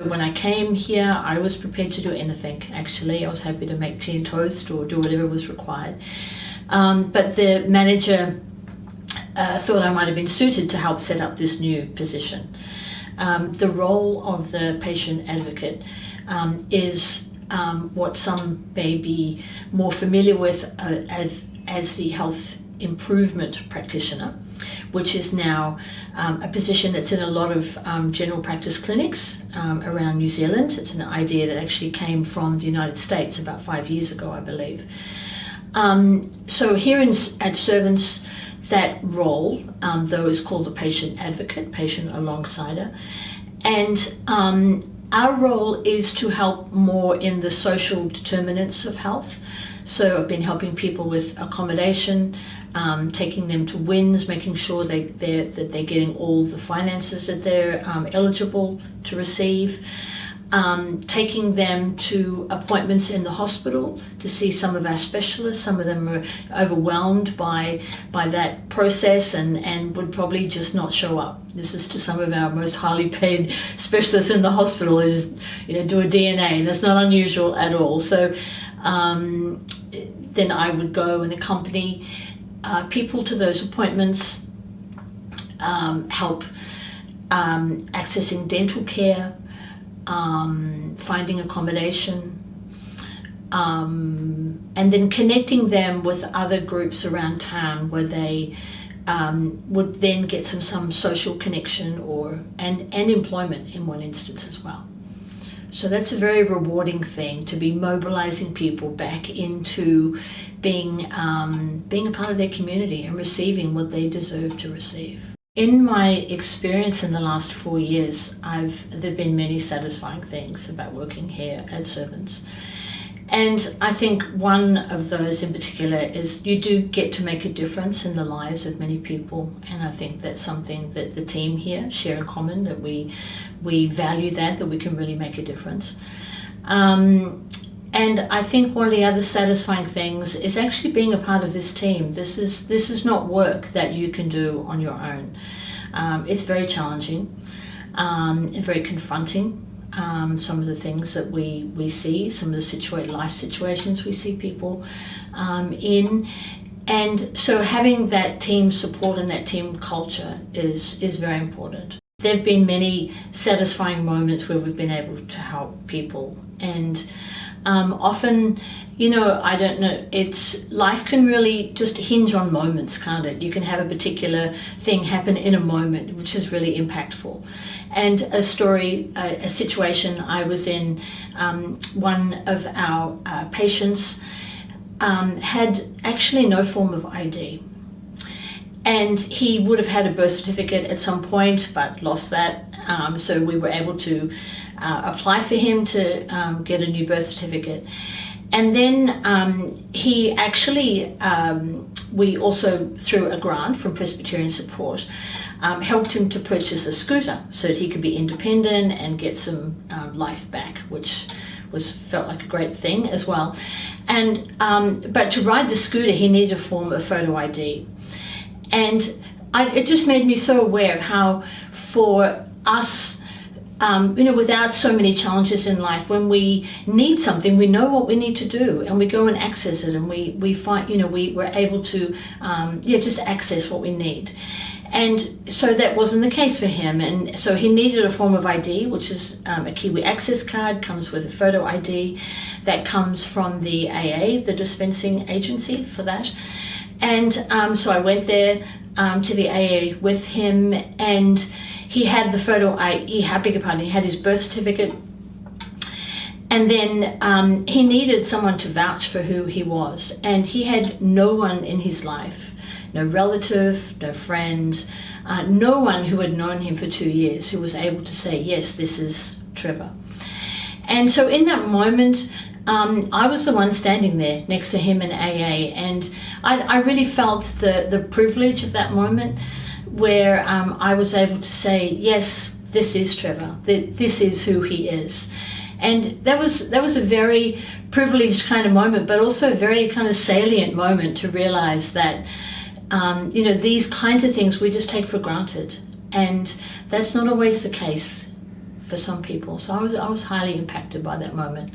When I came here, I was prepared to do anything, actually. I was happy to make tea and toast or do whatever was required. But the manager thought I might have been suited to help set up this new position. The role of the patient advocate is what some may be more familiar with as the health improvement practitioner, which is now a position that's in a lot of general practice clinics around New Zealand. It's an idea that actually came from the United States about 5 years ago, I believe. So here at Servants, that role, though, is called the patient advocate, patient alongside-er. And our role is to help more in the social determinants of health. So I've been helping people with accommodation, taking them to WINS, making sure that they're getting all the finances that they're eligible to receive, taking them to appointments in the hospital to see some of our specialists. Some of them are overwhelmed by that process and would probably just not show up. This is to some of our most highly paid specialists in the hospital, is do a DNA. That's not unusual at all. So then I would go and accompany people to those appointments, help accessing dental care, finding accommodation, and then connecting them with other groups around town where they would then get some social connection and employment in one instance as well. So that's a very rewarding thing, to be mobilizing people back into being a part of their community and receiving what they deserve to receive. In my experience in the last 4 years, there've been many satisfying things about working here at Servants. And I think one of those in particular is you do get to make a difference in the lives of many people. And I think that's something that the team here share in common, that we value that we can really make a difference. And I think one of the other satisfying things is actually being a part of this team. This is not work that you can do on your own. It's very challenging and very confronting. Some of the things that we see, some of the life situations we see people in. And so having that team support and that team culture is very important. There have been many satisfying moments where we've been able to help people, and often, I don't know, life can really just hinge on moments, can't it? You can have a particular thing happen in a moment, which is really impactful. And a situation I was in, one of our patients had actually no form of ID. And he would have had a birth certificate at some point, but lost that. So we were able to apply for him to get a new birth certificate. And then he actually, we also, through a grant from Presbyterian Support, helped him to purchase a scooter so that he could be independent and get some life back, which felt like a great thing as well. And but to ride the scooter, he needed a form of photo ID. And it just made me so aware of how, for us, without so many challenges in life, when we need something, we know what we need to do, and we go and access it, and we find, we're able to, just access what we need. And so that wasn't the case for him, and so he needed a form of ID, which is a Kiwi Access card, comes with a photo ID, that comes from the AA, the dispensing agency for that. And so I went there to the AA with him, and he had the photo ID, he had his birth certificate, and then he needed someone to vouch for who he was, and he had no one in his life, no relative, no friend, no one who had known him for 2 years who was able to say, yes, this is Trevor. And so in that moment, I was the one standing there next to him in AA, and I really felt the privilege of that moment, where I was able to say, yes, this is Trevor, this is who he is. And that was a very privileged kind of moment, but also a very kind of salient moment to realize that, these kinds of things we just take for granted. And that's not always the case for some people. So I was highly impacted by that moment.